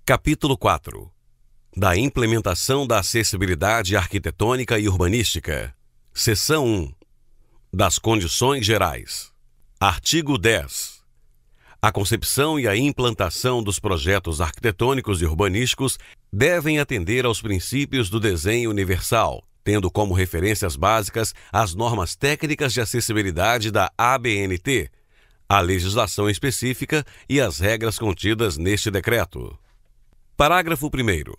Capítulo 4. Da implementação da acessibilidade arquitetônica e urbanística. Seção 1. Das condições gerais. Artigo 10. A concepção e a implantação dos projetos arquitetônicos e urbanísticos devem atender aos princípios do desenho universal, tendo como referências básicas as normas técnicas de acessibilidade da ABNT, a legislação específica e as regras contidas neste decreto. Parágrafo 1º.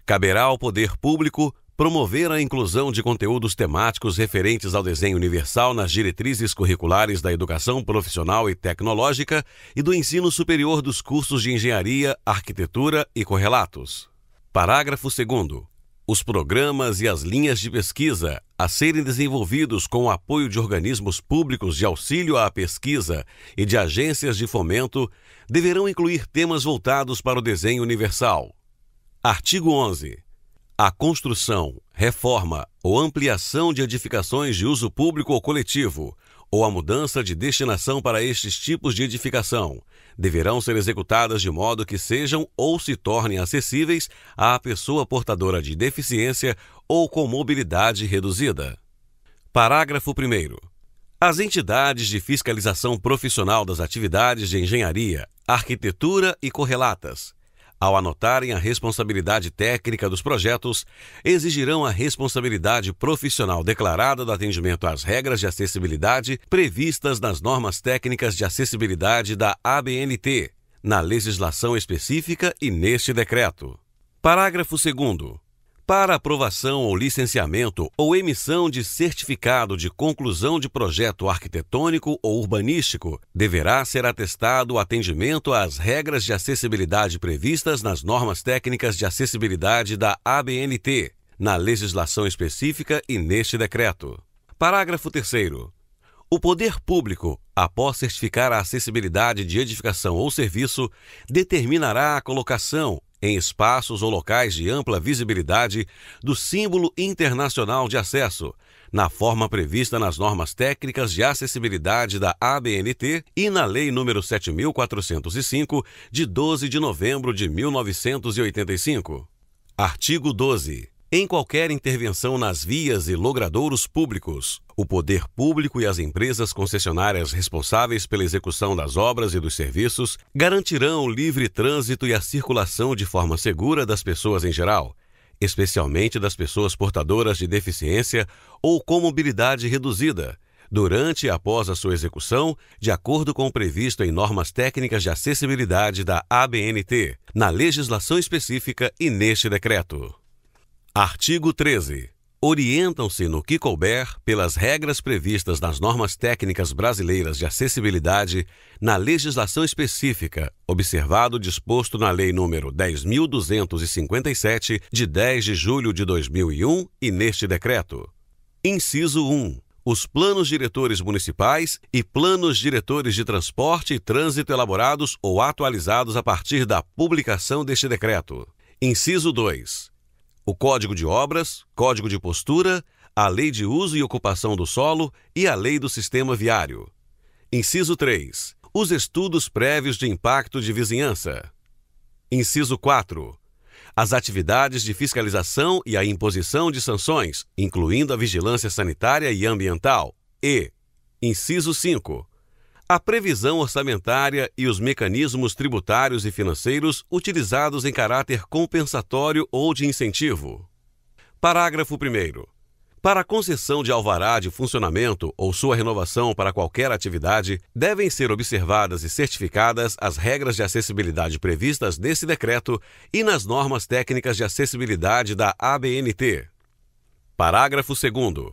Caberá ao poder público promover a inclusão de conteúdos temáticos referentes ao desenho universal nas diretrizes curriculares da educação profissional e tecnológica e do ensino superior dos cursos de engenharia, arquitetura e correlatos. Parágrafo 2º. Os programas e as linhas de pesquisa a serem desenvolvidos com o apoio de organismos públicos de auxílio à pesquisa e de agências de fomento deverão incluir temas voltados para o desenho universal. Artigo 11. A construção, reforma ou ampliação de edificações de uso público ou coletivo, ou a mudança de destinação para estes tipos de edificação, deverão ser executadas de modo que sejam ou se tornem acessíveis à pessoa portadora de deficiência ou com mobilidade reduzida. Parágrafo 1º. As entidades de fiscalização profissional das atividades de engenharia, arquitetura e correlatas, ao anotarem a responsabilidade técnica dos projetos, exigirão a responsabilidade profissional declarada do atendimento às regras de acessibilidade previstas nas normas técnicas de acessibilidade da ABNT, na legislação específica e neste decreto. Parágrafo 2º. Para aprovação ou licenciamento ou emissão de certificado de conclusão de projeto arquitetônico ou urbanístico, deverá ser atestado o atendimento às regras de acessibilidade previstas nas normas técnicas de acessibilidade da ABNT, na legislação específica e neste decreto. Parágrafo 3º. O poder público, após certificar a acessibilidade de edificação ou serviço, determinará a colocação, em espaços ou locais de ampla visibilidade, do símbolo internacional de acesso, na forma prevista nas normas técnicas de acessibilidade da ABNT e na Lei nº 7.405, de 12 de novembro de 1985. Artigo 12. Em qualquer intervenção nas vias e logradouros públicos, o poder público e as empresas concessionárias responsáveis pela execução das obras e dos serviços garantirão o livre trânsito e a circulação de forma segura das pessoas em geral, especialmente das pessoas portadoras de deficiência ou com mobilidade reduzida, durante e após a sua execução, de acordo com o previsto em normas técnicas de acessibilidade da ABNT, na legislação específica e neste decreto. Artigo 13. Orientam-se no que couber pelas regras previstas nas normas técnicas brasileiras de acessibilidade, na legislação específica, observado o disposto na Lei nº 10.257, de 10 de julho de 2001 e neste decreto. Inciso 1. Os planos diretores municipais e planos diretores de transporte e trânsito elaborados ou atualizados a partir da publicação deste decreto. Inciso 2. O Código de Obras, Código de Postura, a Lei de Uso e Ocupação do Solo e a Lei do Sistema Viário. Inciso 3. Os estudos prévios de impacto de vizinhança. Inciso 4. As atividades de fiscalização e a imposição de sanções, incluindo a vigilância sanitária e ambiental. E, inciso 5. A previsão orçamentária e os mecanismos tributários e financeiros utilizados em caráter compensatório ou de incentivo. Parágrafo 1º. Para a concessão de alvará de funcionamento ou sua renovação para qualquer atividade, devem ser observadas e certificadas as regras de acessibilidade previstas nesse decreto e nas normas técnicas de acessibilidade da ABNT. Parágrafo 2º.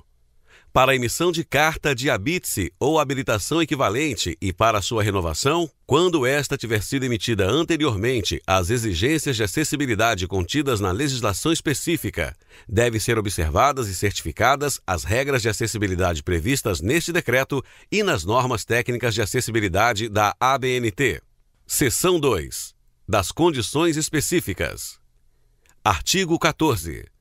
Para a emissão de carta de habite-se ou habilitação equivalente e para sua renovação, quando esta tiver sido emitida anteriormente às exigências de acessibilidade contidas na legislação específica, devem ser observadas e certificadas as regras de acessibilidade previstas neste decreto e nas normas técnicas de acessibilidade da ABNT. Seção 2. Das condições específicas. Artigo 14.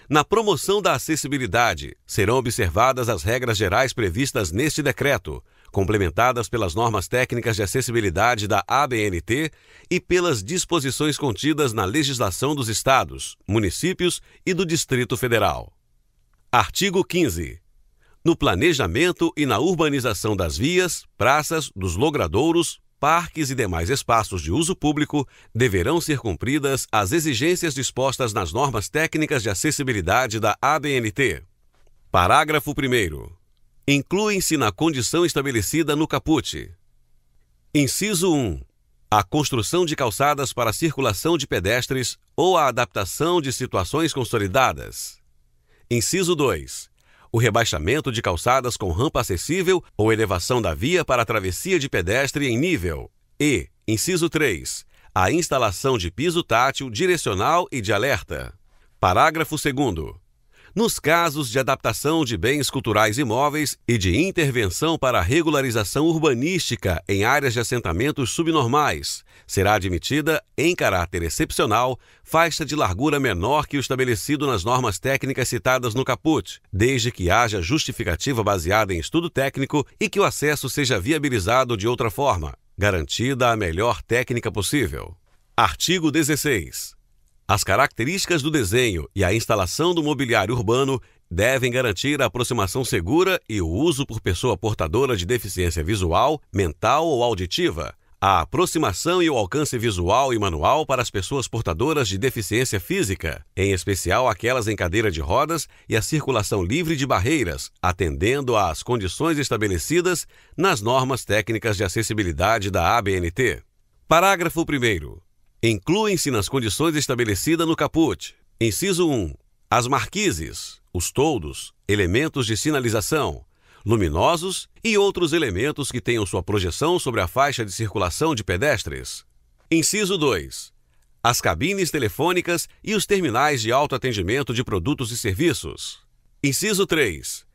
Na promoção da acessibilidade, serão observadas as regras gerais previstas neste decreto, complementadas pelas normas técnicas de acessibilidade da ABNT e pelas disposições contidas na legislação dos estados, municípios e do Distrito Federal. Artigo 15. No planejamento e na urbanização das vias, praças, dos logradouros, parques e demais espaços de uso público, deverão ser cumpridas as exigências dispostas nas normas técnicas de acessibilidade da ABNT. Parágrafo 1º. Incluem-se na condição estabelecida no caput. Inciso 1. A construção de calçadas para circulação de pedestres ou a adaptação de situações consolidadas. Inciso 2. O rebaixamento de calçadas com rampa acessível ou elevação da via para travessia de pedestre em nível. E, inciso 3, a instalação de piso tátil, direcional e de alerta. Parágrafo 2º. Nos casos de adaptação de bens culturais imóveis e de intervenção para a regularização urbanística em áreas de assentamentos subnormais, será admitida, em caráter excepcional, faixa de largura menor que o estabelecido nas normas técnicas citadas no caput, desde que haja justificativa baseada em estudo técnico e que o acesso seja viabilizado de outra forma, garantida a melhor técnica possível. Artigo 16. As características do desenho e a instalação do mobiliário urbano devem garantir a aproximação segura e o uso por pessoa portadora de deficiência visual, mental ou auditiva, a aproximação e o alcance visual e manual para as pessoas portadoras de deficiência física, em especial aquelas em cadeira de rodas, e a circulação livre de barreiras, atendendo às condições estabelecidas nas normas técnicas de acessibilidade da ABNT. Parágrafo 1º. Incluem-se nas condições estabelecidas no caput. Inciso 1. As marquises, os toldos, elementos de sinalização, luminosos e outros elementos que tenham sua projeção sobre a faixa de circulação de pedestres. Inciso 2. As cabines telefônicas e os terminais de autoatendimento de produtos e serviços. Inciso 3.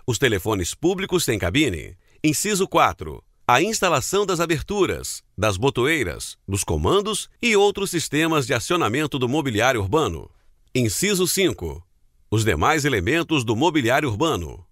Os telefones públicos sem cabine. Inciso 4. A instalação das aberturas, das botoeiras, dos comandos e outros sistemas de acionamento do mobiliário urbano. Inciso 5. Os demais elementos do mobiliário urbano.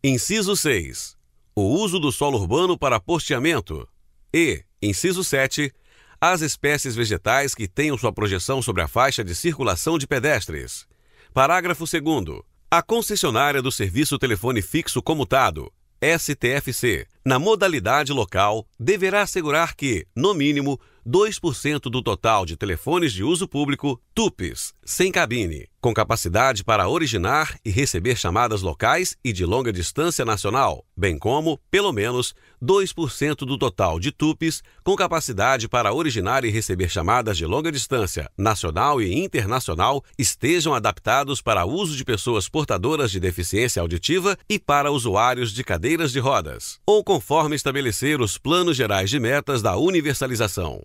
Inciso 6. O uso do solo urbano para posteamento. E, inciso 7. As espécies vegetais que tenham sua projeção sobre a faixa de circulação de pedestres. Parágrafo 2º. A concessionária do Serviço Telefone Fixo Comutado, STFC, na modalidade local, deverá assegurar que, no mínimo, 2% do total de telefones de uso público, TUPs, sem cabine, com capacidade para originar e receber chamadas locais e de longa distância nacional, bem como, pelo menos, 2% do total de TUPs com capacidade para originar e receber chamadas de longa distância, nacional e internacional, estejam adaptados para uso de pessoas portadoras de deficiência auditiva e para usuários de cadeiras de rodas, ou conforme estabelecer os planos gerais de metas da universalização.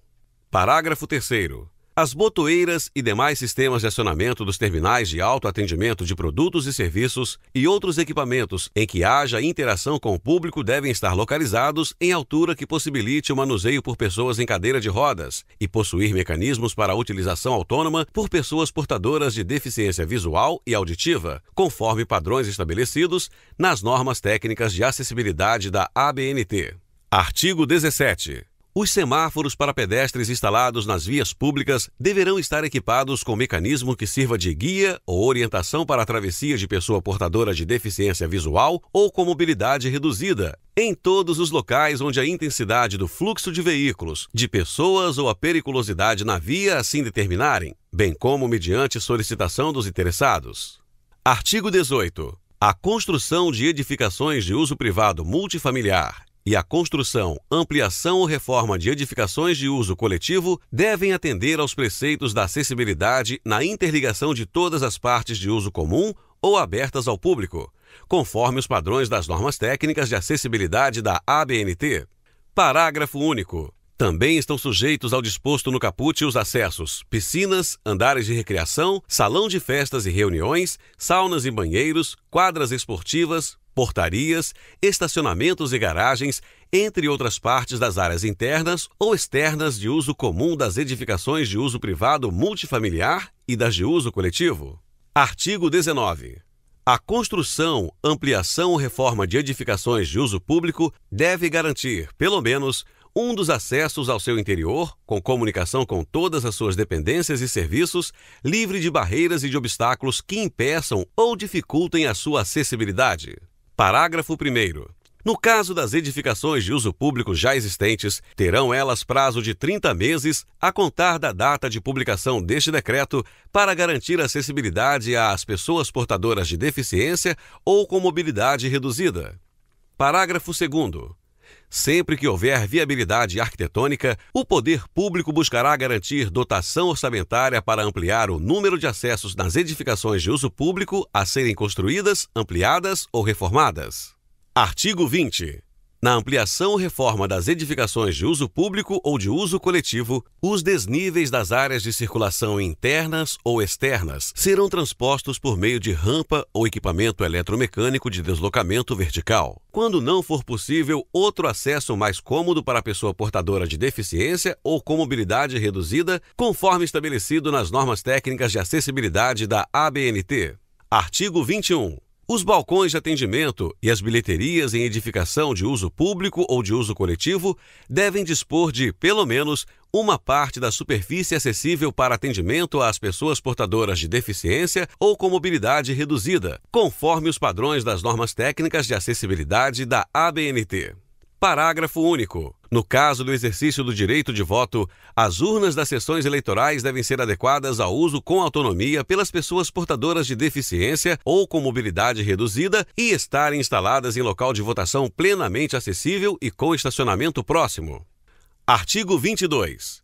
Parágrafo 3º. As botoeiras e demais sistemas de acionamento dos terminais de autoatendimento de produtos e serviços e outros equipamentos em que haja interação com o público devem estar localizados em altura que possibilite o manuseio por pessoas em cadeira de rodas e possuir mecanismos para utilização autônoma por pessoas portadoras de deficiência visual e auditiva, conforme padrões estabelecidos nas normas técnicas de acessibilidade da ABNT. Artigo 17. Os semáforos para pedestres instalados nas vias públicas deverão estar equipados com mecanismo que sirva de guia ou orientação para a travessia de pessoa portadora de deficiência visual ou com mobilidade reduzida, em todos os locais onde a intensidade do fluxo de veículos, de pessoas ou a periculosidade na via assim determinarem, bem como mediante solicitação dos interessados. Artigo 18. A construção de edificações de uso privado multifamiliar e a construção, ampliação ou reforma de edificações de uso coletivo devem atender aos preceitos da acessibilidade na interligação de todas as partes de uso comum ou abertas ao público, conforme os padrões das normas técnicas de acessibilidade da ABNT. Parágrafo único. Também estão sujeitos ao disposto no caput os acessos: piscinas, andares de recreação, salão de festas e reuniões, saunas e banheiros, quadras esportivas, portarias, estacionamentos e garagens, entre outras partes das áreas internas ou externas de uso comum das edificações de uso privado multifamiliar e das de uso coletivo. Artigo 19. A construção, ampliação ou reforma de edificações de uso público deve garantir, pelo menos, um dos acessos ao seu interior, com comunicação com todas as suas dependências e serviços, livre de barreiras e de obstáculos que impeçam ou dificultem a sua acessibilidade. Parágrafo 1º. No caso das edificações de uso público já existentes, terão elas prazo de 30 meses a contar da data de publicação deste decreto para garantir acessibilidade às pessoas portadoras de deficiência ou com mobilidade reduzida. Parágrafo 2º. Sempre que houver viabilidade arquitetônica, o poder público buscará garantir dotação orçamentária para ampliar o número de acessos nas edificações de uso público a serem construídas, ampliadas ou reformadas. Artigo 20. Na ampliação ou reforma das edificações de uso público ou de uso coletivo, os desníveis das áreas de circulação internas ou externas serão transpostos por meio de rampa ou equipamento eletromecânico de deslocamento vertical. Quando não for possível outro acesso mais cômodo para a pessoa portadora de deficiência ou com mobilidade reduzida, conforme estabelecido nas normas técnicas de acessibilidade da ABNT. Artigo 21. Os balcões de atendimento e as bilheterias em edificação de uso público ou de uso coletivo devem dispor de, pelo menos, uma parte da superfície acessível para atendimento às pessoas portadoras de deficiência ou com mobilidade reduzida, conforme os padrões das normas técnicas de acessibilidade da ABNT. Parágrafo único. No caso do exercício do direito de voto, as urnas das sessões eleitorais devem ser adequadas ao uso com autonomia pelas pessoas portadoras de deficiência ou com mobilidade reduzida e estarem instaladas em local de votação plenamente acessível e com estacionamento próximo. Artigo 22.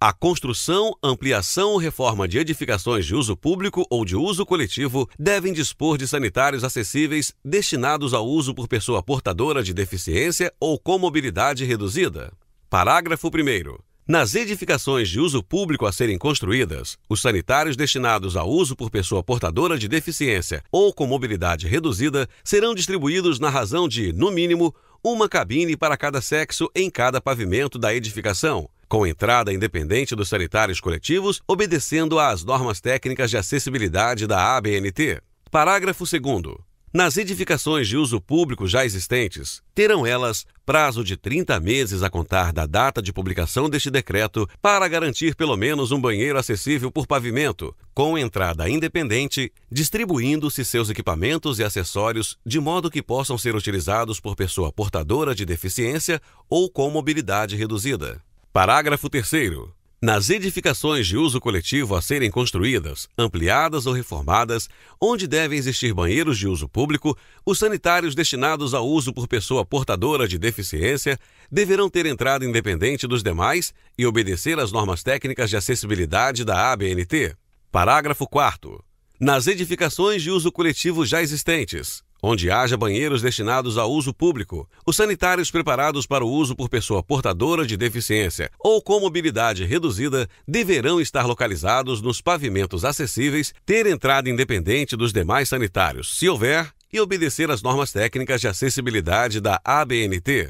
A construção, ampliação ou reforma de edificações de uso público ou de uso coletivo devem dispor de sanitários acessíveis destinados ao uso por pessoa portadora de deficiência ou com mobilidade reduzida. Parágrafo 1º. Nas edificações de uso público a serem construídas, os sanitários destinados ao uso por pessoa portadora de deficiência ou com mobilidade reduzida serão distribuídos na razão de, no mínimo, uma cabine para cada sexo em cada pavimento da edificação, com entrada independente dos sanitários coletivos, obedecendo às normas técnicas de acessibilidade da ABNT. Parágrafo 2º. Nas edificações de uso público já existentes, terão elas prazo de 30 meses a contar da data de publicação deste decreto para garantir pelo menos um banheiro acessível por pavimento, com entrada independente, distribuindo-se seus equipamentos e acessórios de modo que possam ser utilizados por pessoa portadora de deficiência ou com mobilidade reduzida. Parágrafo 3º. Nas edificações de uso coletivo a serem construídas, ampliadas ou reformadas, onde devem existir banheiros de uso público, os sanitários destinados ao uso por pessoa portadora de deficiência deverão ter entrada independente dos demais e obedecer às normas técnicas de acessibilidade da ABNT. Parágrafo 4º. Nas edificações de uso coletivo já existentes, onde haja banheiros destinados ao uso público, os sanitários preparados para o uso por pessoa portadora de deficiência ou com mobilidade reduzida deverão estar localizados nos pavimentos acessíveis, ter entrada independente dos demais sanitários, se houver, e obedecer às normas técnicas de acessibilidade da ABNT.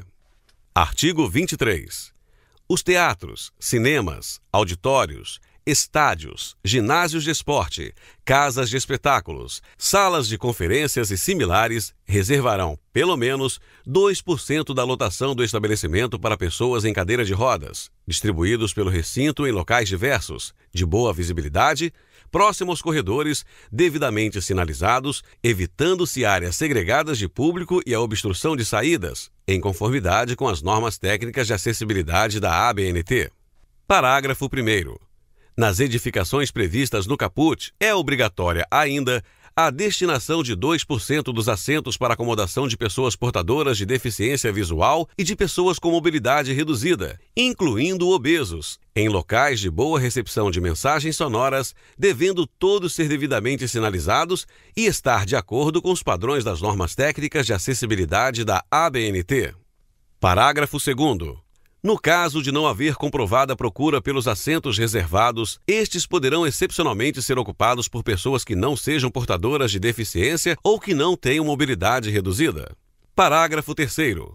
Artigo 23. Os teatros, cinemas, auditórios, estádios, ginásios de esporte, casas de espetáculos, salas de conferências e similares reservarão, pelo menos, 2% da lotação do estabelecimento para pessoas em cadeira de rodas, distribuídos pelo recinto em locais diversos, de boa visibilidade, próximo aos corredores, devidamente sinalizados, evitando-se áreas segregadas de público e a obstrução de saídas, em conformidade com as normas técnicas de acessibilidade da ABNT. Parágrafo 1º. Nas edificações previstas no caput, é obrigatória ainda a destinação de 2% dos assentos para acomodação de pessoas portadoras de deficiência visual e de pessoas com mobilidade reduzida, incluindo obesos, em locais de boa recepção de mensagens sonoras, devendo todos ser devidamente sinalizados e estar de acordo com os padrões das normas técnicas de acessibilidade da ABNT. Parágrafo 2º. No caso de não haver comprovada procura pelos assentos reservados, estes poderão excepcionalmente ser ocupados por pessoas que não sejam portadoras de deficiência ou que não tenham mobilidade reduzida. Parágrafo 3º.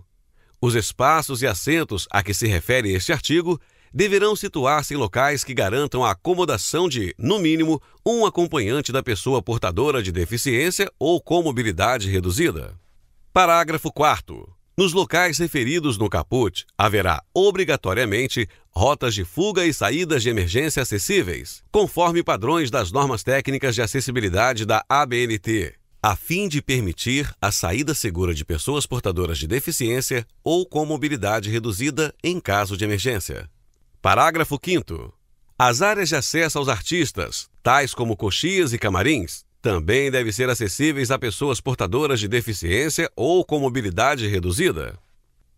Os espaços e assentos a que se refere este artigo deverão situar-se em locais que garantam a acomodação de, no mínimo, um acompanhante da pessoa portadora de deficiência ou com mobilidade reduzida. Parágrafo 4º. Nos locais referidos no caput, haverá, obrigatoriamente, rotas de fuga e saídas de emergência acessíveis, conforme padrões das normas técnicas de acessibilidade da ABNT, a fim de permitir a saída segura de pessoas portadoras de deficiência ou com mobilidade reduzida em caso de emergência. Parágrafo 5º. As áreas de acesso aos artistas, tais como coxias e camarins, também devem ser acessíveis a pessoas portadoras de deficiência ou com mobilidade reduzida.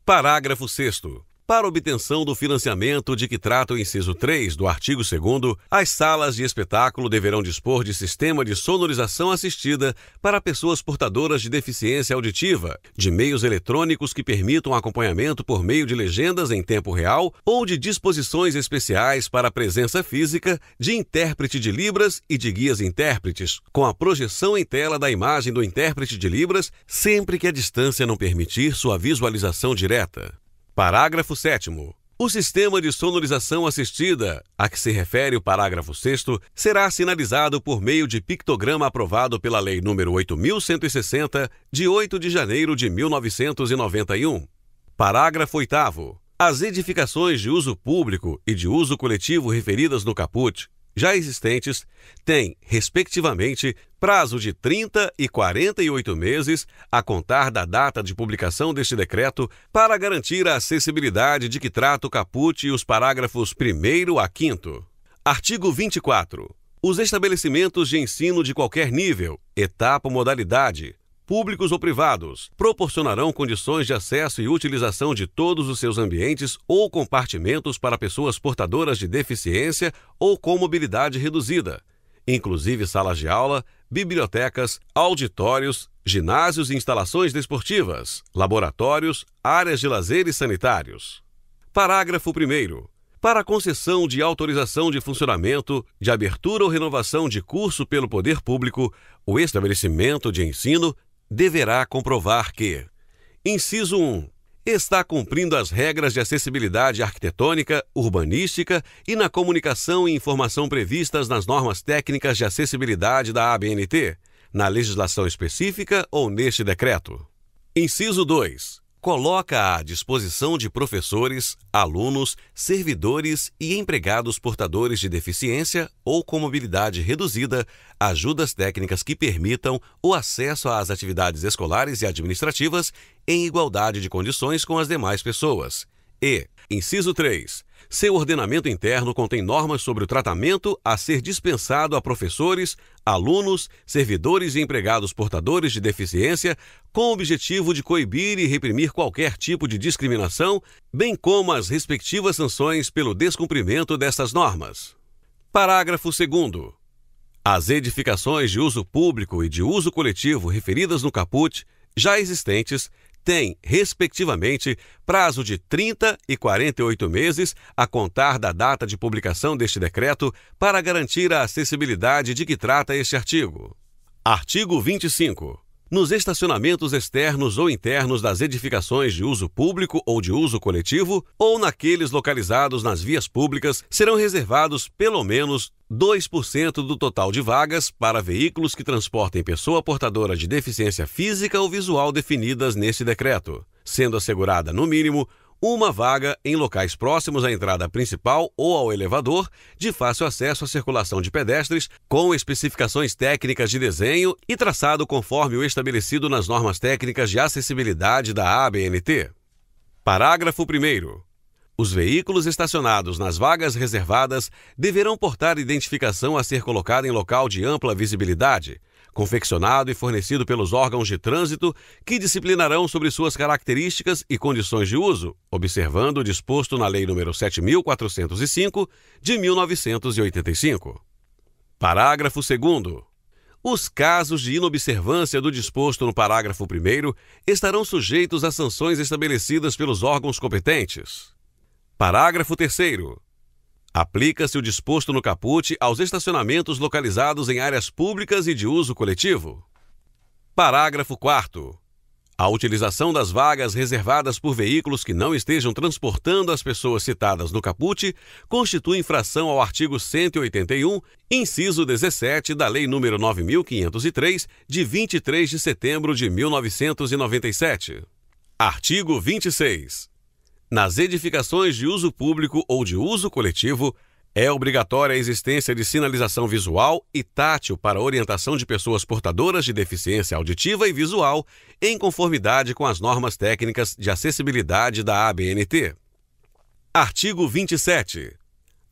Parágrafo 6º. Para obtenção do financiamento de que trata o inciso 3 do artigo 2º, as salas de espetáculo deverão dispor de sistema de sonorização assistida para pessoas portadoras de deficiência auditiva, de meios eletrônicos que permitam acompanhamento por meio de legendas em tempo real ou de disposições especiais para a presença física de intérprete de Libras e de guias intérpretes, com a projeção em tela da imagem do intérprete de Libras, sempre que a distância não permitir sua visualização direta. Parágrafo 7º. O sistema de sonorização assistida, a que se refere o parágrafo 6º, será sinalizado por meio de pictograma aprovado pela Lei nº 8.160, de 8 de janeiro de 1991. Parágrafo 8º. As edificações de uso público e de uso coletivo referidas no caput, já existentes, têm, respectivamente, prazo de 30 e 48 meses a contar da data de publicação deste decreto para garantir a acessibilidade de que trata o caput e os parágrafos 1º a 5º. Artigo 24. Os estabelecimentos de ensino de qualquer nível, etapa ou modalidade, públicos ou privados, proporcionarão condições de acesso e utilização de todos os seus ambientes ou compartimentos para pessoas portadoras de deficiência ou com mobilidade reduzida, inclusive salas de aula, bibliotecas, auditórios, ginásios e instalações desportivas, laboratórios, áreas de lazer e sanitários. Parágrafo 1º. Para a concessão de autorização de funcionamento, de abertura ou renovação de curso pelo poder público, o estabelecimento de ensino deverá comprovar que: inciso 1. Está cumprindo as regras de acessibilidade arquitetônica, urbanística e na comunicação e informação previstas nas normas técnicas de acessibilidade da ABNT, na legislação específica ou neste decreto. Inciso 2. Coloca à disposição de professores, alunos, servidores e empregados portadores de deficiência ou com mobilidade reduzida ajudas técnicas que permitam o acesso às atividades escolares e administrativas em igualdade de condições com as demais pessoas. E, inciso 3, seu ordenamento interno contém normas sobre o tratamento a ser dispensado a professores, alunos, servidores e empregados portadores de deficiência, com o objetivo de coibir e reprimir qualquer tipo de discriminação, bem como as respectivas sanções pelo descumprimento dessas normas. Parágrafo 2º. As edificações de uso público e de uso coletivo referidas no caput, já existentes, têm, respectivamente, prazo de 30 e 48 meses a contar da data de publicação deste decreto para garantir a acessibilidade de que trata este artigo. Artigo 25. Nos estacionamentos externos ou internos das edificações de uso público ou de uso coletivo, ou naqueles localizados nas vias públicas, serão reservados pelo menos 2% do total de vagas para veículos que transportem pessoa portadora de deficiência física ou visual definidas neste decreto, sendo assegurada, no mínimo, uma vaga em locais próximos à entrada principal ou ao elevador, de fácil acesso à circulação de pedestres, com especificações técnicas de desenho e traçado conforme o estabelecido nas normas técnicas de acessibilidade da ABNT. Parágrafo 1º. Os veículos estacionados nas vagas reservadas deverão portar identificação a ser colocada em local de ampla visibilidade, confeccionado e fornecido pelos órgãos de trânsito que disciplinarão sobre suas características e condições de uso, observando o disposto na Lei nº 7.405, de 1985. Parágrafo 2º. Os casos de inobservância do disposto no parágrafo 1º estarão sujeitos a sanções estabelecidas pelos órgãos competentes. Parágrafo 3º. Aplica-se o disposto no caput aos estacionamentos localizados em áreas públicas e de uso coletivo. Parágrafo 4º. A utilização das vagas reservadas por veículos que não estejam transportando as pessoas citadas no caput constitui infração ao artigo 181, inciso 17 da Lei nº 9.503, de 23 de setembro de 1997. Artigo 26. Nas edificações de uso público ou de uso coletivo, é obrigatória a existência de sinalização visual e tátil para orientação de pessoas portadoras de deficiência auditiva e visual, em conformidade com as normas técnicas de acessibilidade da ABNT. Artigo 27.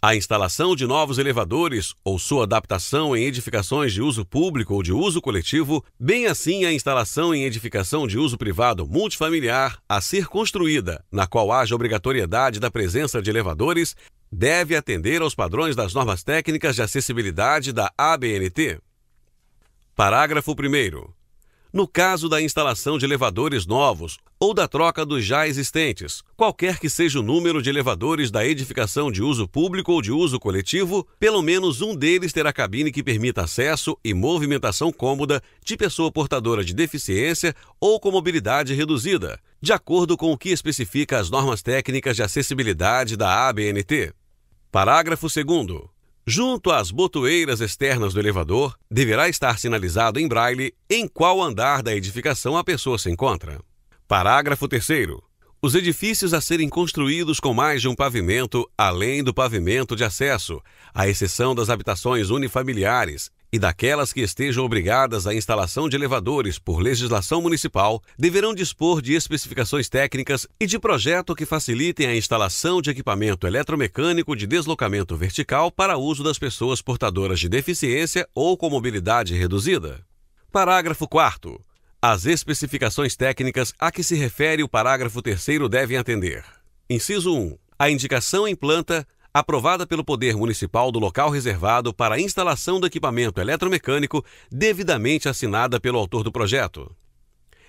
A instalação de novos elevadores ou sua adaptação em edificações de uso público ou de uso coletivo, bem assim a instalação em edificação de uso privado multifamiliar a ser construída, na qual haja obrigatoriedade da presença de elevadores, deve atender aos padrões das normas técnicas de acessibilidade da ABNT. Parágrafo 1º. No caso da instalação de elevadores novos ou da troca dos já existentes, qualquer que seja o número de elevadores da edificação de uso público ou de uso coletivo, pelo menos um deles terá cabine que permita acesso e movimentação cômoda de pessoa portadora de deficiência ou com mobilidade reduzida, de acordo com o que especifica as normas técnicas de acessibilidade da ABNT. Parágrafo 2º. Junto às botoeiras externas do elevador, deverá estar sinalizado em braille em qual andar da edificação a pessoa se encontra. Parágrafo 3º. Os edifícios a serem construídos com mais de um pavimento, além do pavimento de acesso, à exceção das habitações unifamiliares e daquelas que estejam obrigadas à instalação de elevadores por legislação municipal, deverão dispor de especificações técnicas e de projeto que facilitem a instalação de equipamento eletromecânico de deslocamento vertical para uso das pessoas portadoras de deficiência ou com mobilidade reduzida. Parágrafo 4º. As especificações técnicas a que se refere o parágrafo 3º devem atender: inciso 1. A indicação em planta aprovada pelo Poder Municipal do local reservado para a instalação do equipamento eletromecânico devidamente assinada pelo autor do projeto.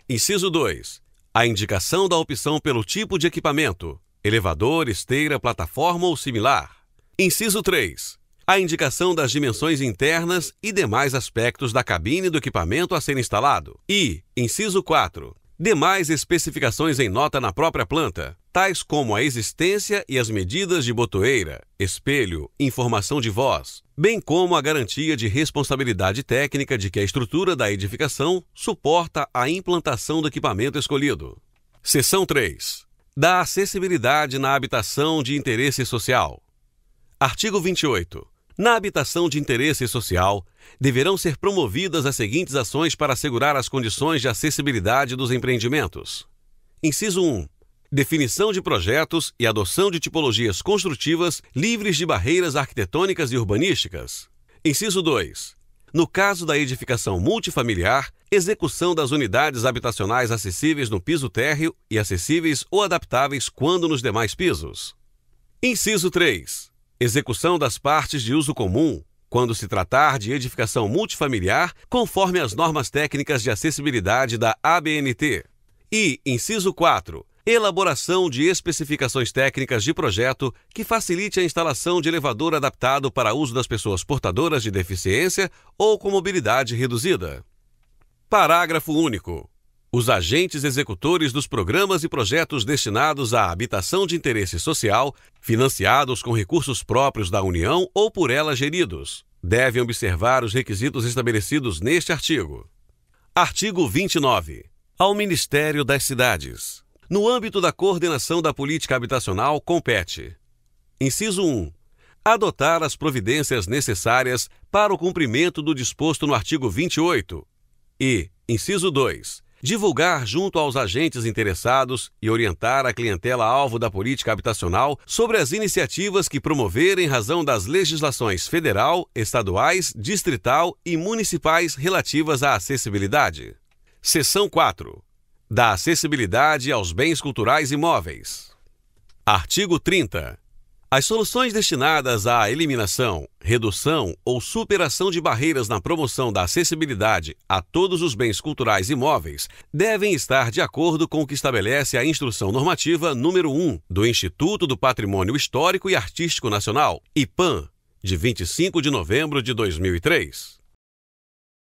Inciso 2. A indicação da opção pelo tipo de equipamento, elevador, esteira, plataforma ou similar. Inciso 3. A indicação das dimensões internas e demais aspectos da cabine do equipamento a ser instalado. E, inciso 4. Demais especificações em nota na própria planta, tais como a existência e as medidas de botoeira, espelho, informação de voz, bem como a garantia de responsabilidade técnica de que a estrutura da edificação suporta a implantação do equipamento escolhido. Seção 3. Da acessibilidade na habitação de interesse social. Artigo 28. Na habitação de interesse social, deverão ser promovidas as seguintes ações para assegurar as condições de acessibilidade dos empreendimentos. Inciso 1. Definição de projetos e adoção de tipologias construtivas livres de barreiras arquitetônicas e urbanísticas. Inciso 2. No caso da edificação multifamiliar, execução das unidades habitacionais acessíveis no piso térreo e acessíveis ou adaptáveis quando nos demais pisos. Inciso 3. Execução das partes de uso comum, quando se tratar de edificação multifamiliar, conforme as normas técnicas de acessibilidade da ABNT. E, inciso 4, elaboração de especificações técnicas de projeto que facilite a instalação de elevador adaptado para uso das pessoas portadoras de deficiência ou com mobilidade reduzida. Parágrafo único. Os agentes executores dos programas e projetos destinados à habitação de interesse social, financiados com recursos próprios da União ou por ela geridos, devem observar os requisitos estabelecidos neste artigo. Artigo 29. Ao Ministério das Cidades. No âmbito da coordenação da política habitacional, compete: inciso 1. Adotar as providências necessárias para o cumprimento do disposto no artigo 28 e, inciso 2, divulgar junto aos agentes interessados e orientar a clientela-alvo da política habitacional sobre as iniciativas que promover em razão das legislações federal, estaduais, distrital e municipais relativas à acessibilidade. Seção 4. Da acessibilidade aos bens culturais imóveis. Artigo 30. As soluções destinadas à eliminação, redução ou superação de barreiras na promoção da acessibilidade a todos os bens culturais imóveis devem estar de acordo com o que estabelece a Instrução Normativa número 1 do Instituto do Patrimônio Histórico e Artístico Nacional, IPAN, de 25 de novembro de 2003.